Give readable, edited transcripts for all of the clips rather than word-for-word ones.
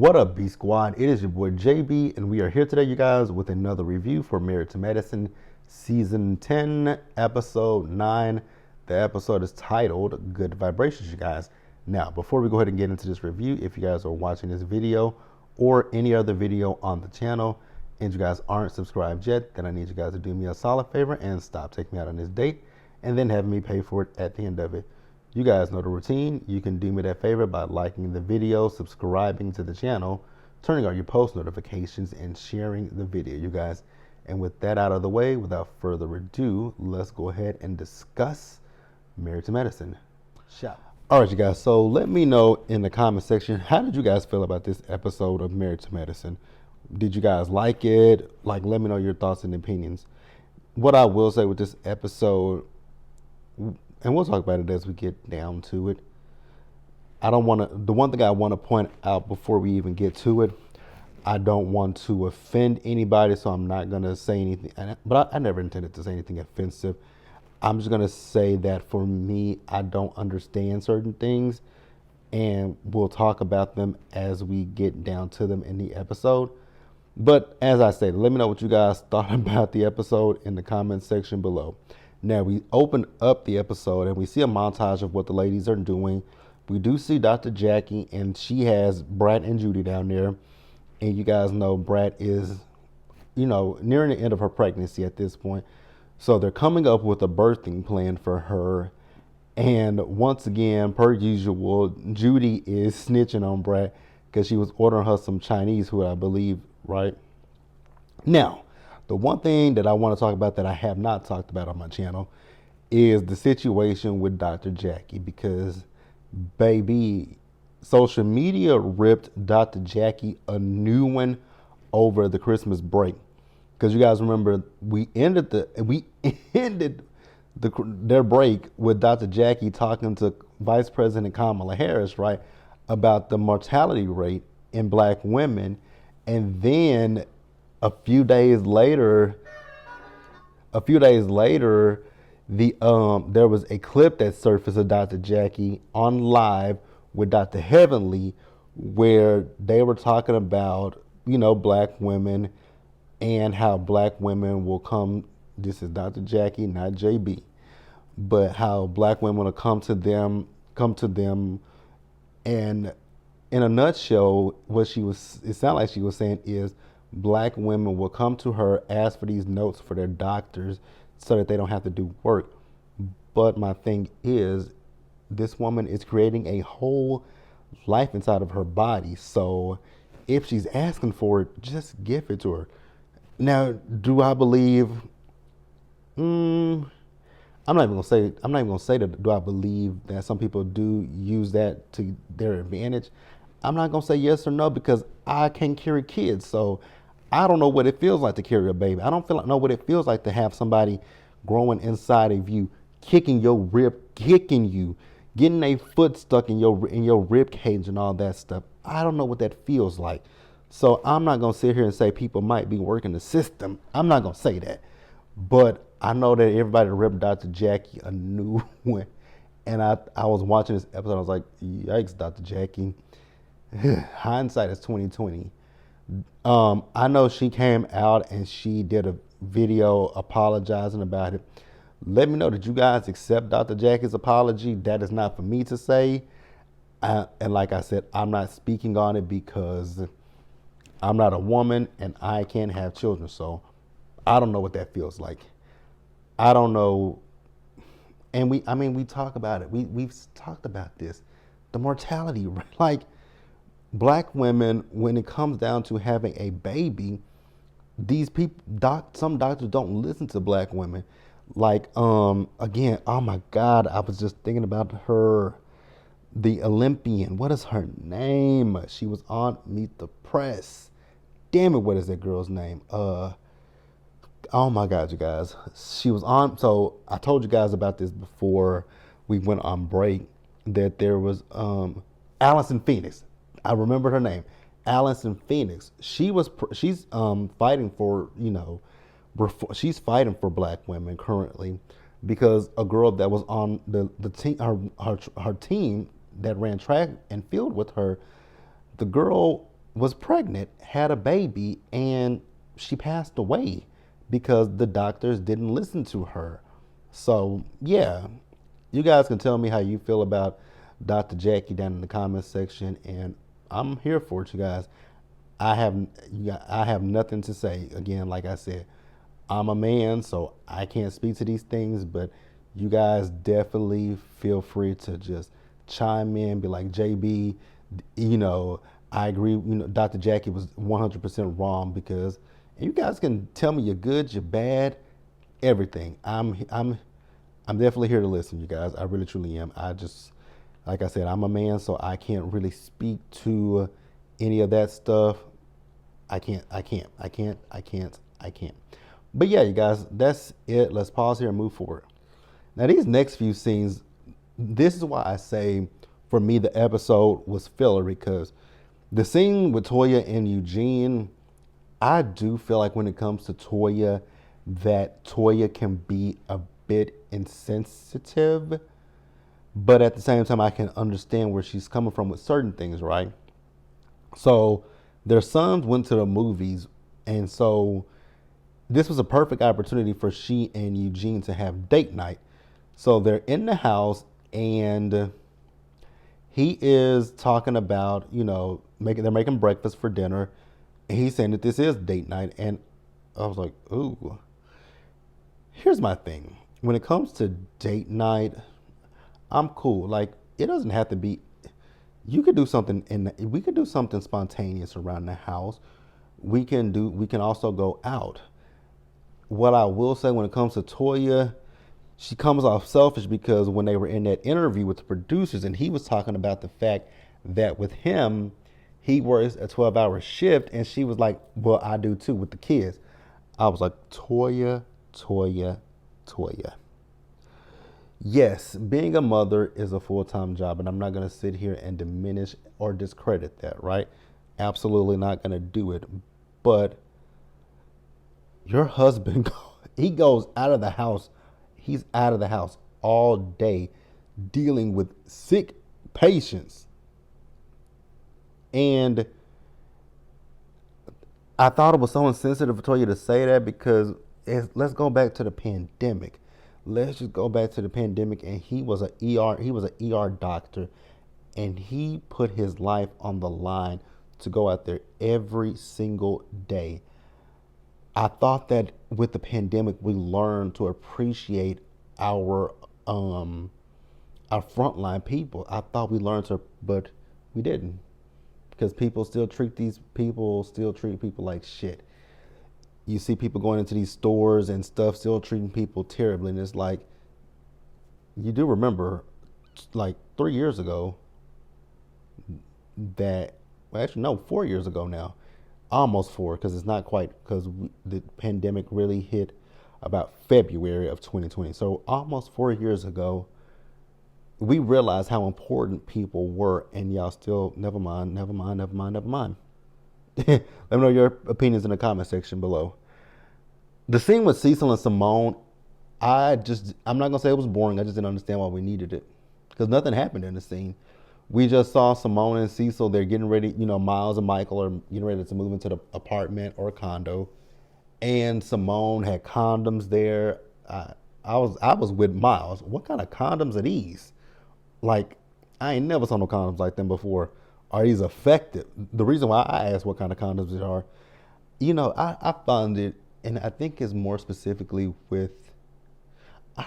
What up, B Squad? It is your boy JB, and we are here today, you guys, with another review for Married to Medicine, Season 10, Episode 9. The episode is titled Good Vibrations, you guys. Now, before we go ahead and get into this review, if you guys are watching this video or any other video on the channel, and you guys aren't subscribed yet, then I need you guys to do me a solid favor and stop taking me out on this date, and then have me pay for it at the end of it. You guys know the routine. You can do me that favor by liking the video, subscribing to the channel, turning on your post notifications, and sharing the video, you guys. And with that out of the way, without further ado, let's go ahead and discuss Married to Medicine. All right, you guys. So let me know in the comment section, how did you guys feel about this episode of Married to Medicine? Did you guys like it? Like, let me know your thoughts and opinions. What I will say with this episode, and we'll talk about it as we get down to it. The one thing I want to point out before we even get to it, I don't want to offend anybody, so I'm not going to say anything. But I never intended to say anything offensive. I'm just going to say that for me, I don't understand certain things, and we'll talk about them as we get down to them in the episode. But as I said, let me know what you guys thought about the episode in the comment section below. Now, we open up the episode and we see a montage of what the ladies are doing. We do see Dr. Jackie, and she has Brad and Judy down there. And you guys know Brad is, nearing the end of her pregnancy at this point. So they're coming up with a birthing plan for her. And once again, per usual, Judy is snitching on Brad because she was ordering her some Chinese food, I believe, right? Now, the one thing that I want to talk about that I have not talked about on my channel is the situation with Dr. Jackie, because, baby, social media ripped Dr. Jackie a new one over the Christmas break. Because you guys remember, we ended their break with Dr. Jackie talking to Vice President Kamala Harris, right, about the mortality rate in Black women, and then a few days later, there was a clip that surfaced of Dr. Jackie on live with Dr. Heavenly, where they were talking about, Black women and how Black women will come. This is Dr. Jackie, not JB, but how Black women will come to them, and in a nutshell, it sounded like she was saying is, Black women will come to her, ask for these notes for their doctors so that they don't have to do work. But my thing is, this woman is creating a whole life inside of her body. So if she's asking for it, just give it to her. Now, do I believe? I'm not even gonna say that. Do I believe that some people do use that to their advantage? I'm not gonna say yes or no, because I can't carry kids, so I don't know what it feels like to carry a baby. I don't know what it feels like to have somebody growing inside of you, kicking you, getting a foot stuck in your rib cage and all that stuff. I don't know what that feels like. So I'm not gonna sit here and say people might be working the system. I'm not gonna say that. But I know that everybody ripped Dr. Jackie a new one. And I was watching this episode, I was like, yikes, Dr. Jackie. Hindsight is 2020. I know she came out and she did a video apologizing about it. Let me know, did you guys accept Dr. Jackie's apology? That is not for me to say. And like I said, I'm not speaking on it because I'm not a woman and I can't have children. So I don't know what that feels like. I don't know. And we talk about it. We've talked about this. The mortality rate. Like, Black women, when it comes down to having a baby, these people, some doctors don't listen to Black women. Like, again, oh my God, I was just thinking about her, the Olympian. What is her name? She was on Meet the Press. Damn it, what is that girl's name? Oh my God, you guys. She was on, so I told you guys about this before we went on break, that there was Allison Phoenix. I remember her name, Allison Phoenix. She's fighting for, she's fighting for Black women currently, because a girl that was on the team, her team that ran track and field with her, the girl was pregnant, had a baby, and she passed away because the doctors didn't listen to her. So, yeah, you guys can tell me how you feel about Dr. Jackie down in the comments section, and I'm here for it, you guys. I have nothing to say. Again, like I said, I'm a man, so I can't speak to these things, but you guys definitely feel free to just chime in, be like, JB, you know, I agree, Dr. Jackie was 100% wrong because and you guys can tell me you're good, you're bad, everything. I'm definitely here to listen, you guys. I really truly am. I just like I said, I'm a man, so I can't really speak to any of that stuff. I can't. But yeah, you guys, that's it. Let's pause here and move forward. Now, these next few scenes, this is why I say for me the episode was filler because the scene with Toya and Eugene, I do feel like when it comes to Toya, that Toya can be a bit insensitive, but at the same time, I can understand where she's coming from with certain things, right? So their sons went to the movies, and so this was a perfect opportunity for she and Eugene to have date night. So they're in the house, and he is talking about, they're making breakfast for dinner. And he's saying that this is date night. And I was like, ooh, here's my thing. When it comes to date night, I'm cool. Like, it doesn't have to be, you could do something we could do something spontaneous around the house. We can also go out. What I will say when it comes to Toya, she comes off selfish because when they were in that interview with the producers and he was talking about the fact that with him, he works a 12-hour shift and she was like, well, I do too with the kids. I was like, Toya, Toya, Toya. Yes, being a mother is a full-time job, and I'm not going to sit here and diminish or discredit that, right? Absolutely not going to do it. But your husband, he goes out of the house. He's out of the house all day dealing with sick patients. And I thought it was so insensitive for you to say that because let's go back to the pandemic. Let's just go back to the pandemic, and he was an ER doctor, and he put his life on the line to go out there every single day. I thought that with the pandemic, we learned to appreciate our our frontline people. I thought we learned to, but we didn't because people still treat people like shit. You see people going into these stores and stuff, still treating people terribly, and it's like you do remember, like 3 years ago, that well, actually no, 4 years ago now, almost four because it's not quite because the pandemic really hit about February of 2020. So almost 4 years ago, we realized how important people were, and y'all still never mind, never mind, never mind, never mind. Let me know your opinions in the comment section below. The scene with Cecil and Simone, I'm not gonna say it was boring. I just didn't understand why we needed it because nothing happened in the scene. We just saw Simone and Cecil. They're getting ready. Miles and Michael are getting ready to move into the apartment or condo, and Simone had condoms there. I was with Miles. What kind of condoms are these? Like, I ain't never saw no condoms like them before. Are these effective? The reason why I asked what kind of condoms they are, I found it, and I think it's more specifically with, I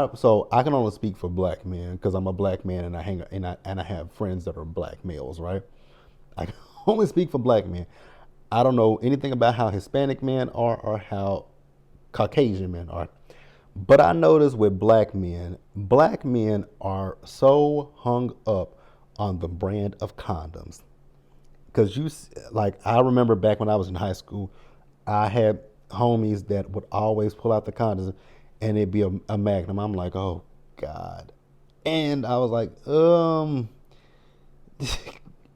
don't, so I can only speak for black men because I'm a black man and I have friends that are black males, right? I can only speak for black men. I don't know anything about how Hispanic men are or how Caucasian men are. But I notice with black men are so hung up on the brand of condoms. Because I remember back when I was in high school, I had homies that would always pull out the condoms and it'd be a Magnum. I'm like, oh God. And I was like,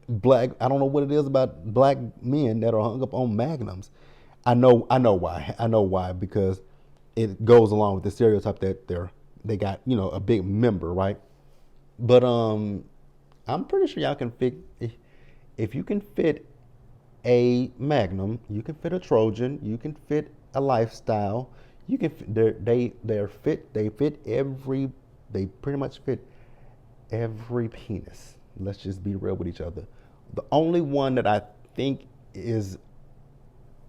black, I don't know what it is about black men that are hung up on Magnums. I know why. I know why, because it goes along with the stereotype that they got, a big member, right? But I'm pretty sure y'all can fit. If you can fit a Magnum, you can fit a Trojan, you can fit a Lifestyle. You can. They're fit. They fit every. They pretty much fit every penis. Let's just be real with each other. The only one that I think is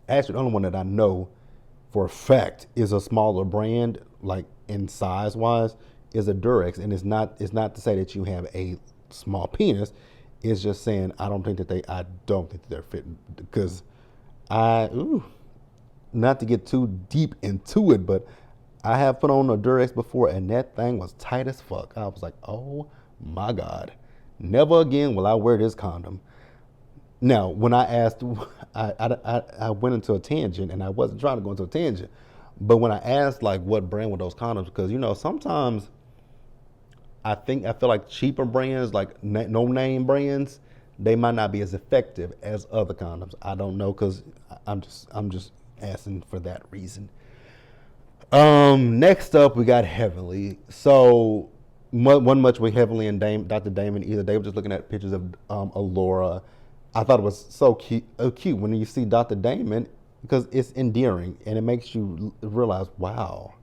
actually the only one that I know for a fact is a smaller brand, like in size wise, is a Durex, and it's not to say that you have a small penis. It's just saying I don't think that they're fitting because I ooh, not to get too deep into it, but I have put on a Durex before, and that thing was tight as fuck. I was like, oh my god, never again will I wear this condom. Now, when I asked, I went into a tangent, and I wasn't trying to go into a tangent, but when I asked like what brand were those condoms, because sometimes I feel like cheaper brands, like no name brands, they might not be as effective as other condoms. I don't know because I'm just asking for that reason. Next up we got Heavenly. So one much with Heavenly and Dr. Damon either. They were just looking at pictures of Alora. I thought it was so cute when you see Dr. Damon because it's endearing and it makes you realize, wow,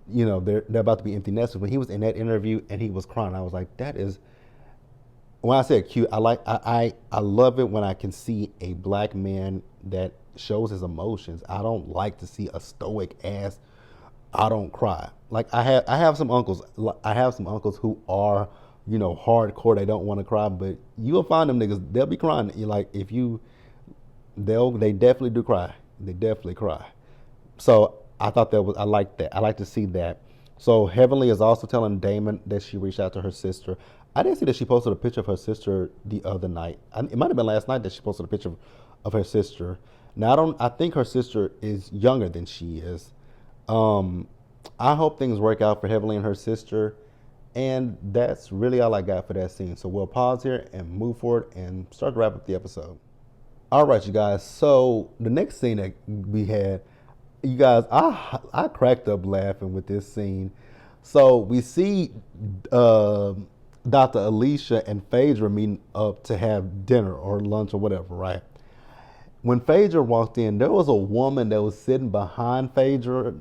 they're about to be empty nesters. When he was in that interview and he was crying, I was like, that is. When I say cute, I love it when I can see a black man that shows his emotions. I don't like to see a stoic ass. I don't cry. Like I have some uncles. I have some uncles who are hardcore. They don't want to cry, but you'll find them niggas. They'll be crying. You like if you they definitely do cry. They definitely cry. So I thought that was I like that. I like to see that. So Heavenly is also telling Damon that she reached out to her sister. I didn't see that she posted a picture of her sister the other night. It might have been last night that she posted a picture of her sister. Now I don't. I think her sister is younger than she is. Um, I hope things work out for Heavenly and her sister. And that's really all I got for that scene. So we'll pause here and move forward and start to wrap up the episode. All right, you guys. So the next scene that we had, you guys, I cracked up laughing with this scene. So we see uh, Dr. Alicia and Phaedra meeting up to have dinner or lunch or whatever, right? When Phaedra walked in, there was a woman that was sitting behind Phaedra.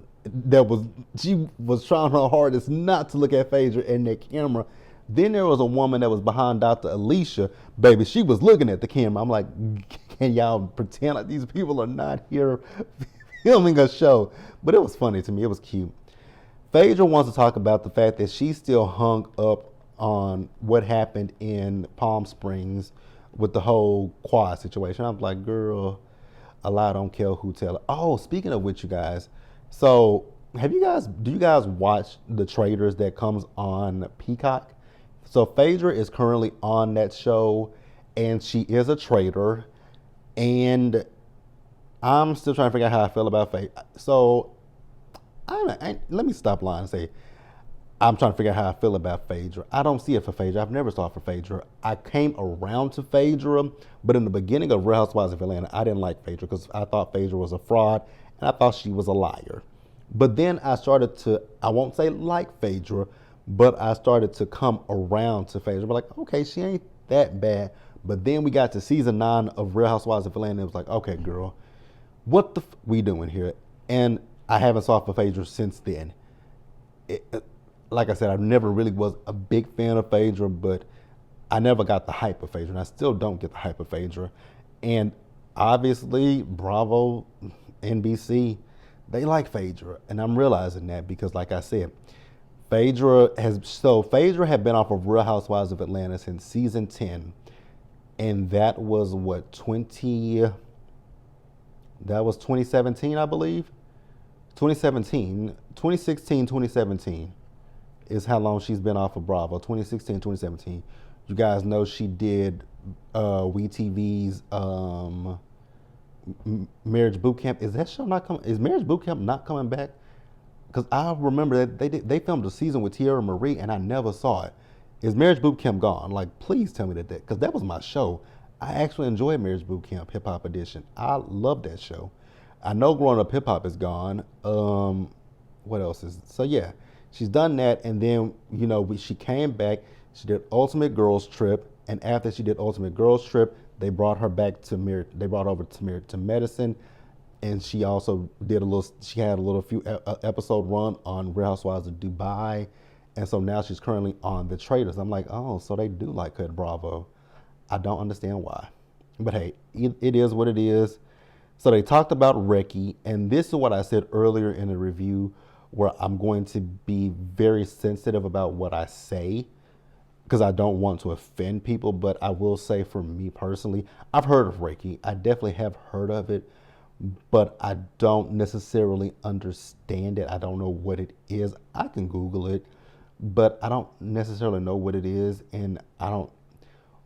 She was trying her hardest not to look at Phaedra in the camera. Then there was a woman that was behind Dr. Alicia. Baby, she was looking at the camera. I'm like, can y'all pretend like these people are not here filming a show? But it was funny to me. It was cute. Phaedra wants to talk about the fact that she's still hung up on what happened in Palm Springs with the whole quad situation. I'm like, girl, a lie don't kill who tell it. Oh, speaking of which, you guys, so do you guys watch The Traders that comes on Peacock? So Phaedra is currently on that show, and she is a trader, and I'm still trying to figure out how I feel about Phaedra. So let me stop lying and say I'm trying to figure out how I feel about Phaedra. I don't see it for Phaedra. I've never saw it for Phaedra. I came around to Phaedra, but in the beginning of Real Housewives of Atlanta, I didn't like Phaedra because I thought Phaedra was a fraud and I thought she was a liar. But then I won't say like Phaedra, but I started to come around to Phaedra. But like, okay, she ain't that bad. But then we got to season 9 of Real Housewives of Atlanta. It was like, okay, girl, what the we doing here? And I haven't saw it for Phaedra since then. Like I said, I never really was a big fan of Phaedra, but I never got the hype of Phaedra, and I still don't get the hype of Phaedra. And obviously, Bravo, NBC, they like Phaedra, and I'm realizing that because, like I said, Phaedra had been off of Real Housewives of Atlanta since season 10, and that was that was 2017, I believe. 2016, 2017 is how long she's been off of Bravo. 2016, 2017. You guys know she did WeTV's Marriage Boot Camp. Is that show not coming? Is Marriage Boot Camp not coming back? Because I remember that they filmed a season with Tierra Marie and I never saw it. Is Marriage Boot Camp gone? Like, please tell me that because that was my show. I actually enjoyed Marriage Boot Camp Hip Hop Edition. I love that show. I know Growing Up Hip Hop is gone. What else is? So yeah, she's done that, and then she came back. She did Ultimate Girls Trip, and after she did Ultimate Girls Trip, they brought her back to Mir. They brought over to Mir to Medicine, and she also did a little. She had a little few episode run on Real Housewives of Dubai, and so now she's currently on The Traitors. I'm like, oh, so they do like her at Bravo. I don't understand why, but hey, it is what it is. So they talked about Reki, and this is what I said earlier in the review, where I'm going to be very sensitive about what I say because I don't want to offend people. But I will say, for me personally, I've heard of Reiki. I definitely have heard of it, but I don't necessarily understand it. I don't know what it is. I can Google it, but I don't necessarily know what it is, and I don't.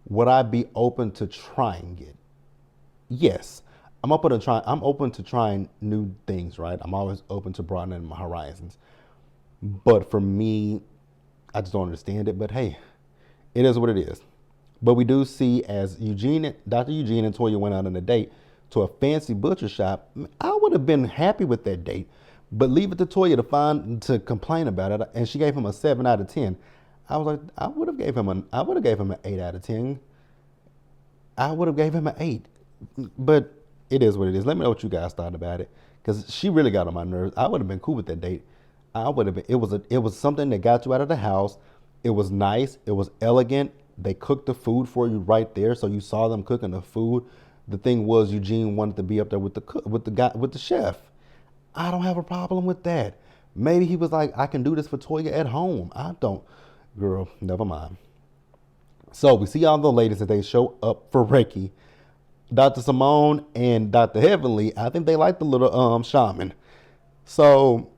Would I be open to trying it? Yes. I'm open to trying new things, right? I'm always open to broadening my horizons. But for me, I just don't understand it. But hey, it is what it is. But we do see, as Dr. Eugene and Toya went out on a date to a fancy butcher shop, I would have been happy with that date. But leave it to Toya to complain about it. And she gave him a 7 out of 10. I was like, I would have gave him an 8 out of 10. I would have gave him an 8. But it is what it is. Let me know what you guys thought about it, because she really got on my nerves. I would have been cool with that date. I would have been. It was something that got you out of the house. It was nice. It was elegant. They cooked the food for you right there, so you saw them cooking the food. The thing was, Eugene wanted to be up there with the chef. I don't have a problem with that. Maybe he was like, I can do this for Toya at home. I don't. Girl, never mind. So we see all the ladies that they show up for Reiki. Dr. Simone and Dr. Heavenly, I think they like the little shaman. So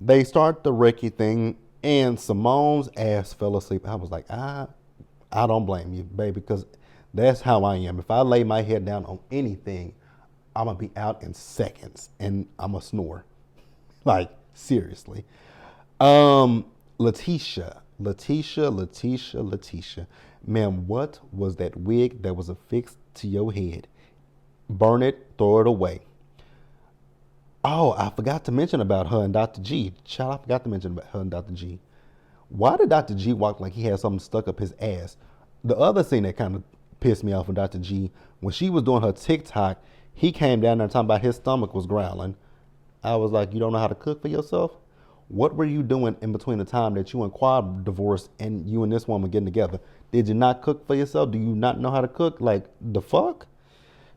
they start the Reiki thing, and Simone's ass fell asleep. I was like, I don't blame you, baby, because that's how I am. If I lay my head down on anything, I'm gonna be out in seconds, and I'm gonna snore. Like, seriously. Letitia. Man, what was that wig that was affixed to your head? Burn it, throw it away. Oh, I forgot to mention about her and Dr. G. Child, I forgot to mention about her and Dr. G. Why did Dr. G walk like he had something stuck up his ass? The other thing that kind of pissed me off with Dr. G, when she was doing her TikTok, he came down there talking about his stomach was growling. I was like, you don't know how to cook for yourself? What were you doing in between the time that you and Quad divorced and you and this woman getting together? Did you not cook for yourself? Do you not know how to cook? Like, the fuck?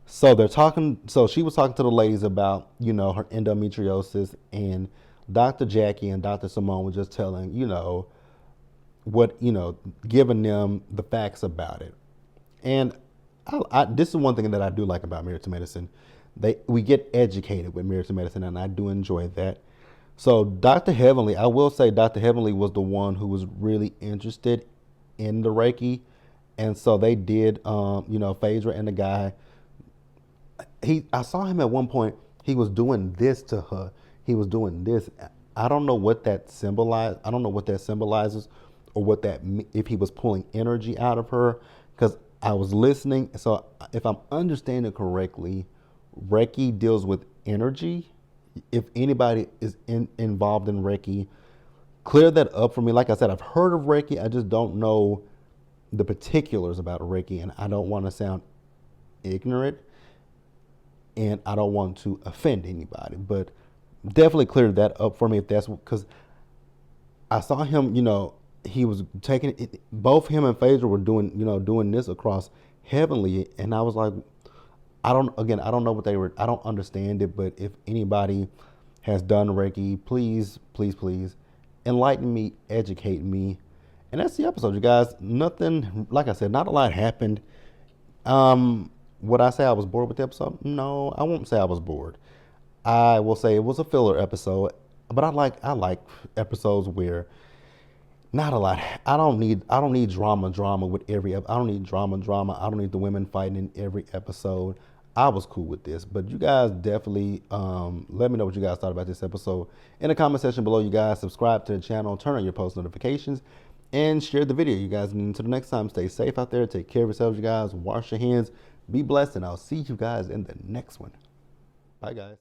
So they're talking. So she was talking to the ladies about, her endometriosis, and Dr. Jackie and Dr. Simone were just telling, what, giving them the facts about it. And this is one thing that I do like about Married to Medicine. We get educated with Married to Medicine, and I do enjoy that. So Dr. Heavenly, I will say Dr. Heavenly was the one who was really interested in the Reiki. And so they did, Phaedra and the guy, I saw him at one point. He was doing this to her. He was doing this. I don't know what that symbolized. I don't know what that symbolizes, or what that, if he was pulling energy out of her. Because I was listening. So if I'm understanding correctly, Reiki deals with energy. If anybody is involved in Reiki, clear that up for me. Like I said, I've heard of Reiki. I just don't know the particulars about Reiki, and I don't want to sound ignorant, and I don't want to offend anybody, but definitely clear that up for me, if that's because I saw him, he was taking it, both him and Phaedra were doing this across Heavenly, and I was like, I don't know what they were, I don't understand it, but if anybody has done Reiki, please, please, please enlighten me, educate me. And that's the episode, you guys. Nothing, like I said, not a lot happened. Would I say I was bored with the episode? No, I won't say I was bored. I will say it was a filler episode, but I like episodes where not a lot. I don't need drama with every. I don't need drama. I don't need the women fighting in every episode. I was cool with this, but you guys definitely let me know what you guys thought about this episode in the comment section below. You guys subscribe to the channel, turn on your post notifications, and share the video. You guys, and until the next time, stay safe out there. Take care of yourselves, you guys. Wash your hands. Be blessed, and I'll see you guys in the next one. Bye, guys.